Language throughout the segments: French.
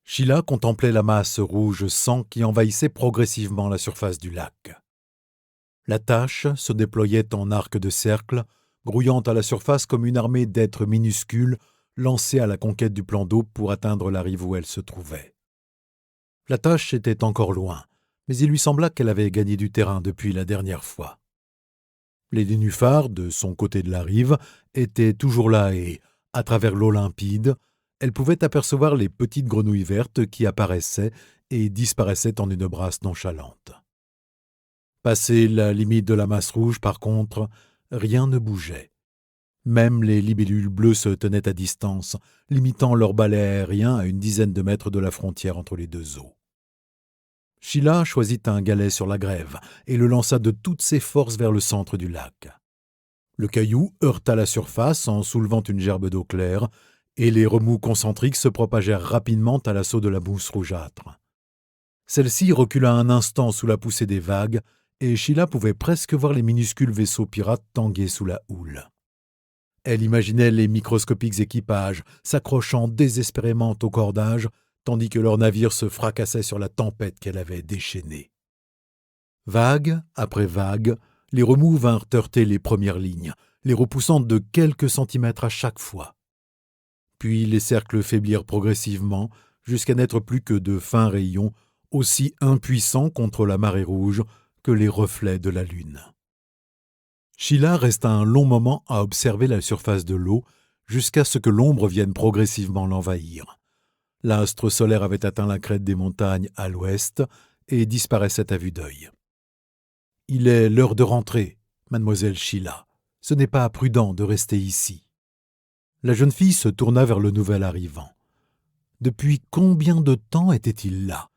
Sheila contemplait la masse rouge sang qui envahissait progressivement la surface du lac. La tache se déployait en arc de cercle, grouillant à la surface comme une armée d'êtres minuscules lancés à la conquête du plan d'eau pour atteindre la rive où elle se trouvait. La tache était encore loin, mais il lui sembla qu'elle avait gagné du terrain depuis la dernière fois. Les nénuphars, de son côté de la rive, étaient toujours là et, à travers l'eau limpide, elle pouvait apercevoir les petites grenouilles vertes qui apparaissaient et disparaissaient en une brasse nonchalante. Passé la limite de la masse rouge, par contre, rien ne bougeait. Même les libellules bleues se tenaient à distance, limitant leur balai aérien à une dizaine de mètres de la frontière entre les deux eaux. Sheila choisit un galet sur la grève et le lança de toutes ses forces vers le centre du lac. Le caillou heurta la surface en soulevant une gerbe d'eau claire, et les remous concentriques se propagèrent rapidement à l'assaut de la mousse rougeâtre. Celle-ci recula un instant sous la poussée des vagues, et Sheila pouvait presque voir les minuscules vaisseaux pirates tanguer sous la houle. Elle imaginait les microscopiques équipages s'accrochant désespérément au cordage, tandis que leurs navires se fracassaient sur la tempête qu'elle avait déchaînée. Vague après vague, les remous vinrent heurter les premières lignes, les repoussant de quelques centimètres à chaque fois. Puis les cercles faiblirent progressivement, jusqu'à n'être plus que de fins rayons, aussi impuissants contre la marée rouge que les reflets de la lune. Sheila resta un long moment à observer la surface de l'eau, jusqu'à ce que l'ombre vienne progressivement l'envahir. L'astre solaire avait atteint la crête des montagnes à l'ouest et disparaissait à vue d'œil. « Il est l'heure de rentrer, mademoiselle Sheila. Ce n'est pas prudent de rester ici. » La jeune fille se tourna vers le nouvel arrivant. Depuis combien de temps était-il là?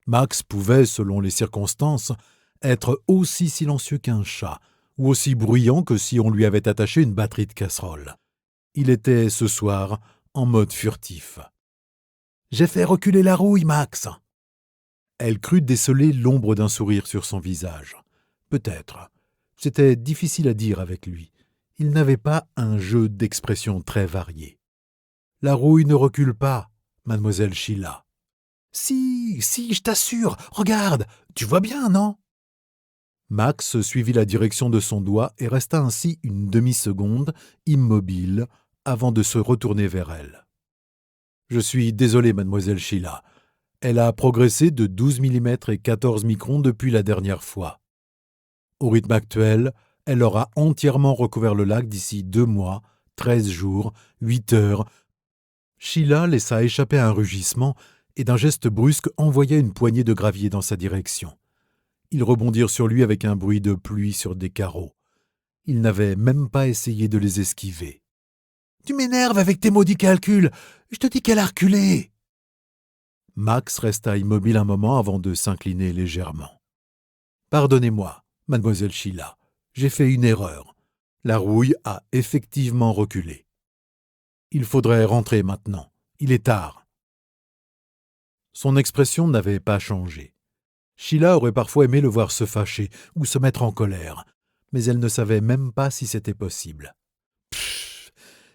Max pouvait, selon les circonstances, être aussi silencieux qu'un chat, ou aussi bruyant que si on lui avait attaché une batterie de casseroles. Il était, ce soir, en mode furtif. « J'ai fait reculer la rouille, Max !» Elle crut déceler l'ombre d'un sourire sur son visage. Peut-être. C'était difficile à dire avec lui. Il n'avait pas un jeu d'expression très varié. « La rouille ne recule pas, mademoiselle Sheila. »« Si, je t'assure. Regarde, tu vois bien, non ?» Max suivit la direction de son doigt et resta ainsi une demi-seconde, immobile, avant de se retourner vers elle. « Je suis désolé, mademoiselle Sheila. Elle a progressé de 12 mm et 14 microns depuis la dernière fois. Au rythme actuel, elle aura entièrement recouvert le lac d'ici 2 mois, 13 jours, 8 heures. » Sheila laissa échapper un rugissement et d'un geste brusque envoya une poignée de gravier dans sa direction. Ils rebondirent sur lui avec un bruit de pluie sur des carreaux. Il n'avait même pas essayé de les esquiver. « Tu m'énerves avec tes maudits calculs. Je te dis qu'elle a reculé. » Max resta immobile un moment avant de s'incliner légèrement. « Pardonnez-moi, mademoiselle Sheila. J'ai fait une erreur. La rouille a effectivement reculé. Il faudrait rentrer maintenant. Il est tard. » Son expression n'avait pas changé. Sheila aurait parfois aimé le voir se fâcher ou se mettre en colère, mais elle ne savait même pas si c'était possible. « Pfff,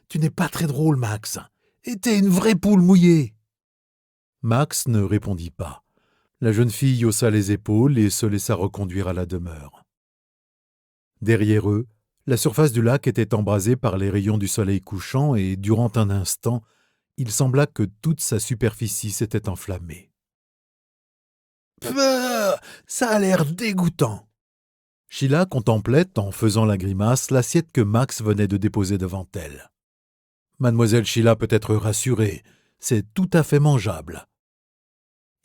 tu n'es pas très drôle, Max. Et t'es une vraie poule mouillée. » Max ne répondit pas. La jeune fille haussa les épaules et se laissa reconduire à la demeure. Derrière eux, la surface du lac était embrasée par les rayons du soleil couchant et, durant un instant, il sembla que toute sa superficie s'était enflammée. « Peuh, ça a l'air dégoûtant !» Sheila contemplait, en faisant la grimace, l'assiette que Max venait de déposer devant elle. « Mademoiselle Sheila peut être rassurée, c'est tout à fait mangeable. »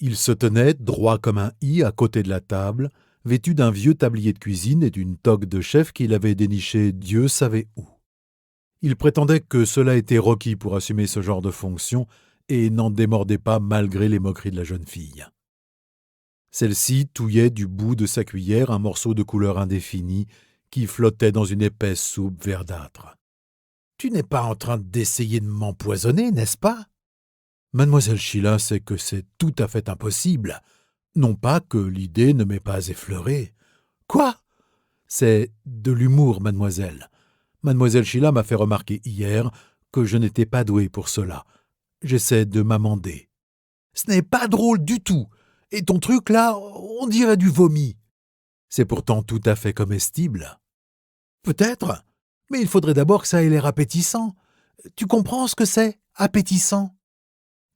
Il se tenait, droit comme un i, à côté de la table, vêtu d'un vieux tablier de cuisine et d'une toque de chef qu'il avait déniché Dieu savait où. Il prétendait que cela était requis pour assumer ce genre de fonction et n'en démordait pas malgré les moqueries de la jeune fille. Celle-ci touillait du bout de sa cuillère un morceau de couleur indéfinie qui flottait dans une épaisse soupe verdâtre. « Tu n'es pas en train d'essayer de m'empoisonner, n'est-ce pas ? » Mademoiselle Sheila sait que c'est tout à fait impossible. Non pas que l'idée ne m'ait pas effleuré. « Quoi ? » ?»« C'est de l'humour, mademoiselle. Mademoiselle Sheila m'a fait remarquer hier que je n'étais pas doué pour cela. J'essaie de m'amender. » « Ce n'est pas drôle du tout. Et ton truc, là, on dirait du vomi. C'est pourtant tout à fait comestible. Peut-être, mais il faudrait d'abord que ça ait l'air appétissant. Tu comprends ce que c'est, appétissant?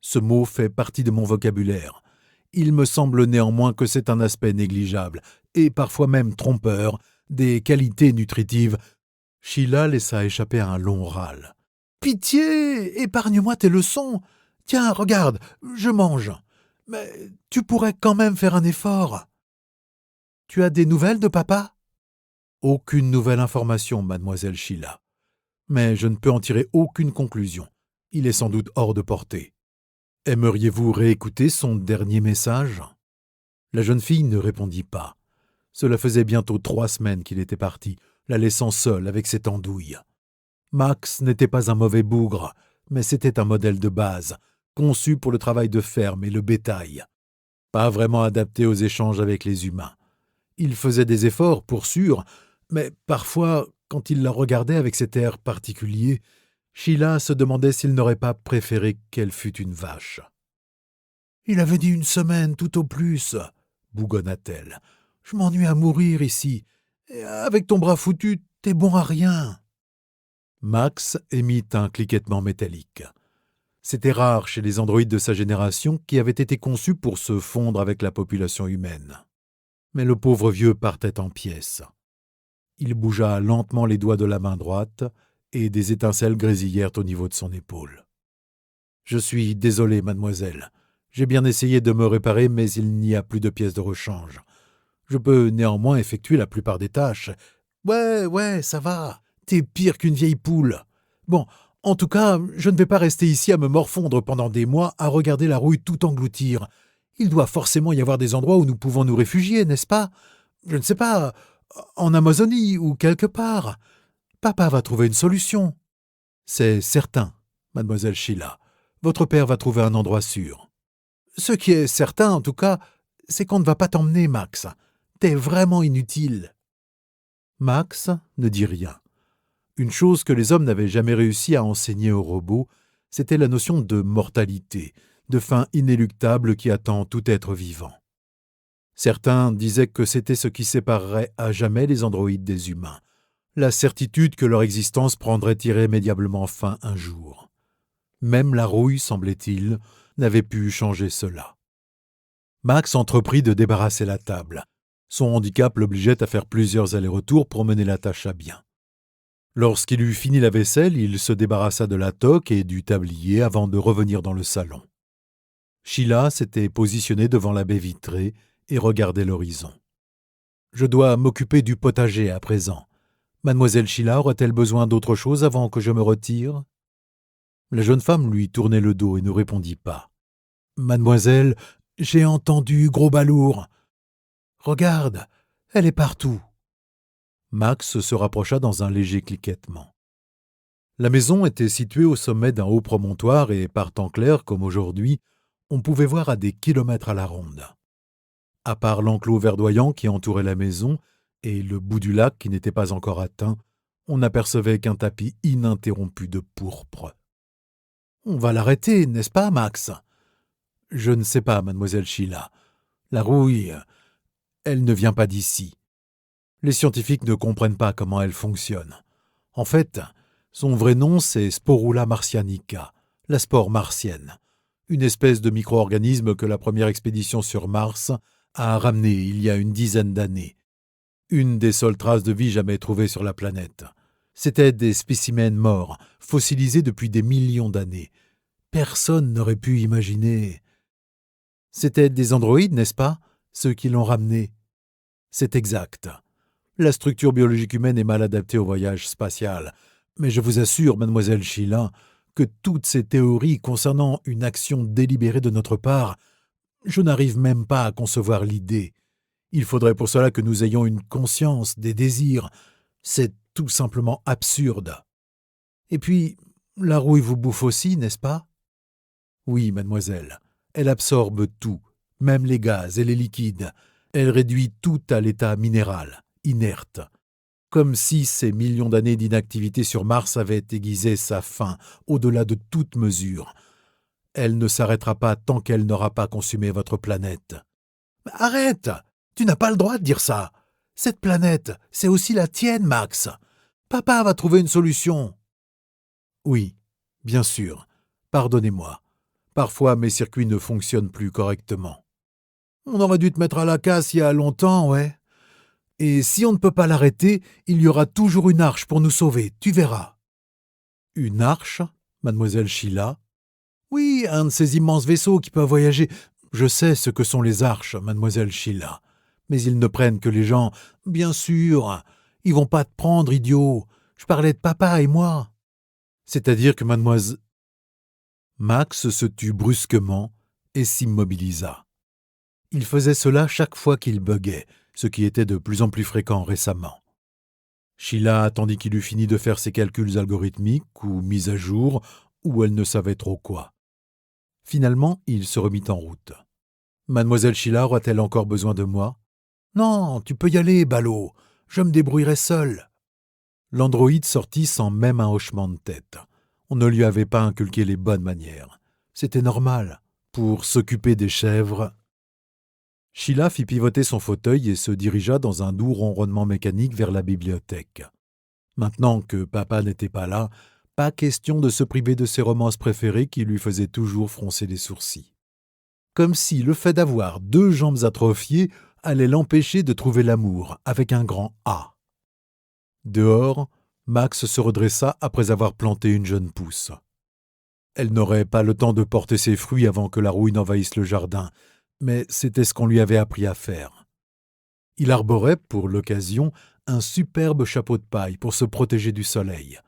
Ce mot fait partie de mon vocabulaire. Il me semble néanmoins que c'est un aspect négligeable, et parfois même trompeur, des qualités nutritives. Sheila laissa échapper un long râle. « Pitié, épargne-moi tes leçons. Tiens, regarde, je mange. Mais tu pourrais quand même faire un effort. » « Tu as des nouvelles de papa ?»« Aucune nouvelle information, mademoiselle Sheila. Mais je ne peux en tirer aucune conclusion. Il est sans doute hors de portée. Aimeriez-vous réécouter son dernier message ?» La jeune fille ne répondit pas. Cela faisait bientôt 3 semaines qu'il était parti, la laissant seule avec cette andouille. Max n'était pas un mauvais bougre, mais c'était un modèle de base, conçu pour le travail de ferme et le bétail. Pas vraiment adapté aux échanges avec les humains. Il faisait des efforts, pour sûr, mais parfois, quand il la regardait avec cet air particulier, Sheila se demandait s'il n'aurait pas préféré qu'elle fût une vache. « Il avait dit 1 semaine, tout au plus, » bougonna-t-elle. « Je m'ennuie à mourir ici. Et avec ton bras foutu, t'es bon à rien. » Max émit un cliquettement métallique. C'était rare chez les androïdes de sa génération qui avaient été conçus pour se fondre avec la population humaine. Mais le pauvre vieux partait en pièces. Il bougea lentement les doigts de la main droite et des étincelles grésillèrent au niveau de son épaule. « Je suis désolé, mademoiselle. J'ai bien essayé de me réparer, mais il n'y a plus de pièces de rechange. Je peux néanmoins effectuer la plupart des tâches. »« Ouais, ça va. T'es pire qu'une vieille poule. Bon, en tout cas, je ne vais pas rester ici à me morfondre pendant des mois à regarder la rouille tout engloutir. Il doit forcément y avoir des endroits où nous pouvons nous réfugier, n'est-ce pas? Je ne sais pas, en Amazonie ou quelque part. Papa va trouver une solution. »« C'est certain, mademoiselle Sheila. Votre père va trouver un endroit sûr. » « Ce qui est certain, en tout cas, c'est qu'on ne va pas t'emmener, Max. T'es vraiment inutile. » Max ne dit rien. Une chose que les hommes n'avaient jamais réussi à enseigner aux robots, c'était la notion de mortalité, de fin inéluctable qui attend tout être vivant. Certains disaient que c'était ce qui séparerait à jamais les androïdes des humains, la certitude que leur existence prendrait irrémédiablement fin un jour. Même la rouille, semblait-il, n'avait pu changer cela. Max entreprit de débarrasser la table. Son handicap l'obligeait à faire plusieurs allers-retours pour mener la tâche à bien. Lorsqu'il eut fini la vaisselle, il se débarrassa de la toque et du tablier avant de revenir dans le salon. Sheila s'était positionnée devant la baie vitrée et regardait l'horizon. « Je dois m'occuper du potager à présent. Mademoiselle Sheila aurait-elle besoin d'autre chose avant que je me retire ?» La jeune femme lui tournait le dos et ne répondit pas. « Mademoiselle, j'ai entendu Gros Balourd. Regarde, elle est partout. » Max se rapprocha dans un léger cliquettement. La maison était située au sommet d'un haut promontoire et, par temps clair comme aujourd'hui, on pouvait voir à des kilomètres à la ronde. À part l'enclos verdoyant qui entourait la maison et le bout du lac qui n'était pas encore atteint, on n'apercevait qu'un tapis ininterrompu de pourpre. « On va l'arrêter, n'est-ce pas, Max ?»« Je ne sais pas, mademoiselle Sheila. La rouille, elle ne vient pas d'ici. Les scientifiques ne comprennent pas comment elle fonctionne. En fait, son vrai nom, c'est Sporula martianica, la spore martienne, une espèce de micro-organisme que la première expédition sur Mars a ramené il y a une dizaine d'années. Une des seules traces de vie jamais trouvées sur la planète. C'étaient des spécimens morts, fossilisés depuis des millions d'années. Personne n'aurait pu imaginer. C'étaient des androïdes, n'est-ce pas, ceux qui l'ont ramené? C'est exact. La structure biologique humaine est mal adaptée au voyage spatial. Mais je vous assure, mademoiselle Sheila, que toutes ces théories concernant une action délibérée de notre part, je n'arrive même pas à concevoir l'idée. Il faudrait pour cela que nous ayons une conscience, des désirs. C'est tout simplement absurde. Et puis, la rouille vous bouffe aussi, n'est-ce pas? Oui, mademoiselle. Elle absorbe tout, même les gaz et les liquides. Elle réduit tout à l'état minéral, inerte. Comme si ces millions d'années d'inactivité sur Mars avaient aiguisé sa faim, au-delà de toute mesure. Elle ne s'arrêtera pas tant qu'elle n'aura pas consumé votre planète. »« Arrête! Tu n'as pas le droit de dire ça. Cette planète, c'est aussi la tienne, Max. Papa va trouver une solution. »« Oui, bien sûr. Pardonnez-moi. Parfois, mes circuits ne fonctionnent plus correctement. »« On aurait dû te mettre à la casse il y a longtemps, ouais. Et si on ne peut pas l'arrêter, il y aura toujours une arche pour nous sauver, tu verras. »« Une arche, mademoiselle Sheila ? » ?»« Oui, un de ces immenses vaisseaux qui peuvent voyager. Je sais ce que sont les arches, mademoiselle Sheila. Mais ils ne prennent que les gens. Bien sûr, ils vont pas te prendre, idiot. Je parlais de papa et moi. » C'est-à-dire que mademoiselle... Max se tut brusquement et s'immobilisa. Il faisait cela chaque fois qu'il buguait, ce qui était de plus en plus fréquent récemment. Sheila attendit qu'il eût fini de faire ses calculs algorithmiques ou mis à jour, ou elle ne savait trop quoi. Finalement, il se remit en route. « Mademoiselle Sheila aura-t-elle encore besoin de moi ?»« Non, tu peux y aller, ballot. Je me débrouillerai seul. » L'androïde sortit sans même un hochement de tête. On ne lui avait pas inculqué les bonnes manières. C'était normal. Pour s'occuper des chèvres... Sheila fit pivoter son fauteuil et se dirigea dans un doux ronronnement mécanique vers la bibliothèque. Maintenant que papa n'était pas là, pas question de se priver de ses romances préférées qui lui faisaient toujours froncer les sourcils. Comme si le fait d'avoir 2 jambes atrophiées allait l'empêcher de trouver l'amour avec un grand A. Dehors, Max se redressa après avoir planté une jeune pousse. Elle n'aurait pas le temps de porter ses fruits avant que la rouille n'envahisse le jardin, mais c'était ce qu'on lui avait appris à faire. Il arborait, pour l'occasion, un superbe chapeau de paille pour se protéger du soleil.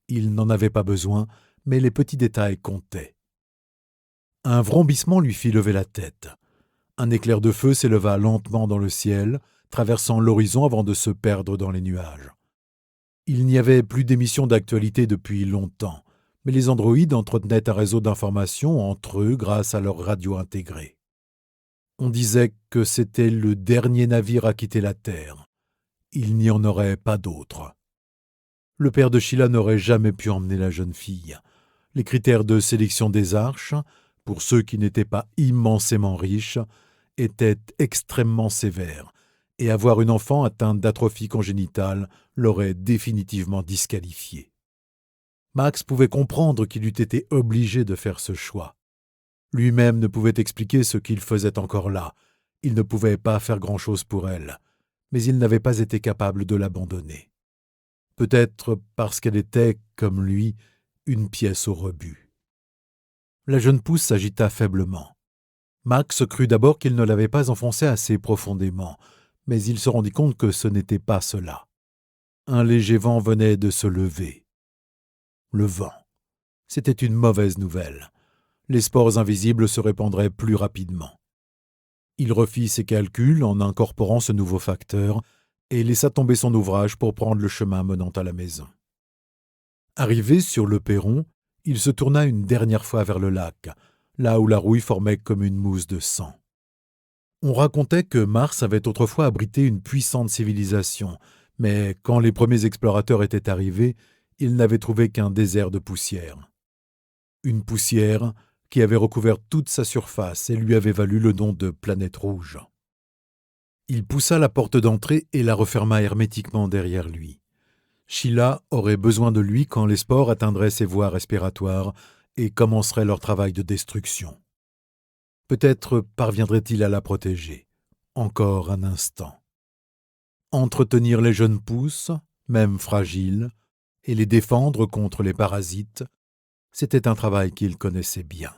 Il n'en avait pas besoin, mais les petits détails comptaient. Un vrombissement lui fit lever la tête. Un éclair de feu s'éleva lentement dans le ciel, traversant l'horizon avant de se perdre dans les nuages. Il n'y avait plus d'émissions d'actualité depuis longtemps, mais les androïdes entretenaient un réseau d'informations entre eux grâce à leur radio intégrée. On disait que c'était le dernier navire à quitter la Terre. Il n'y en aurait pas d'autre. Le père de Sheila n'aurait jamais pu emmener la jeune fille. Les critères de sélection des arches, pour ceux qui n'étaient pas immensément riches, étaient extrêmement sévères, et avoir une enfant atteinte d'atrophie congénitale l'aurait définitivement disqualifiée. Max pouvait comprendre qu'il eût été obligé de faire ce choix. Lui-même ne pouvait expliquer ce qu'il faisait encore là. Il ne pouvait pas faire grand-chose pour elle, mais il n'avait pas été capable de l'abandonner. Peut-être parce qu'elle était, comme lui, une pièce au rebut. La jeune pousse s'agita faiblement. Max crut d'abord qu'il ne l'avait pas enfoncée assez profondément, mais il se rendit compte que ce n'était pas cela. Un léger vent venait de se lever. Le vent. C'était une mauvaise nouvelle. Les spores invisibles se répandraient plus rapidement. Il refit ses calculs en incorporant ce nouveau facteur et laissa tomber son ouvrage pour prendre le chemin menant à la maison. Arrivé sur le perron, il se tourna une dernière fois vers le lac, là où la rouille formait comme une mousse de sang. On racontait que Mars avait autrefois abrité une puissante civilisation, mais quand les premiers explorateurs étaient arrivés, ils n'avaient trouvé qu'un désert de poussière. Une poussière qui avait recouvert toute sa surface et lui avait valu le nom de planète rouge. Il poussa la porte d'entrée et la referma hermétiquement derrière lui. Sheila aurait besoin de lui quand les spores atteindraient ses voies respiratoires et commenceraient leur travail de destruction. Peut-être parviendrait-il à la protéger. Encore un instant. Entretenir les jeunes pousses, même fragiles, et les défendre contre les parasites, c'était un travail qu'il connaissait bien.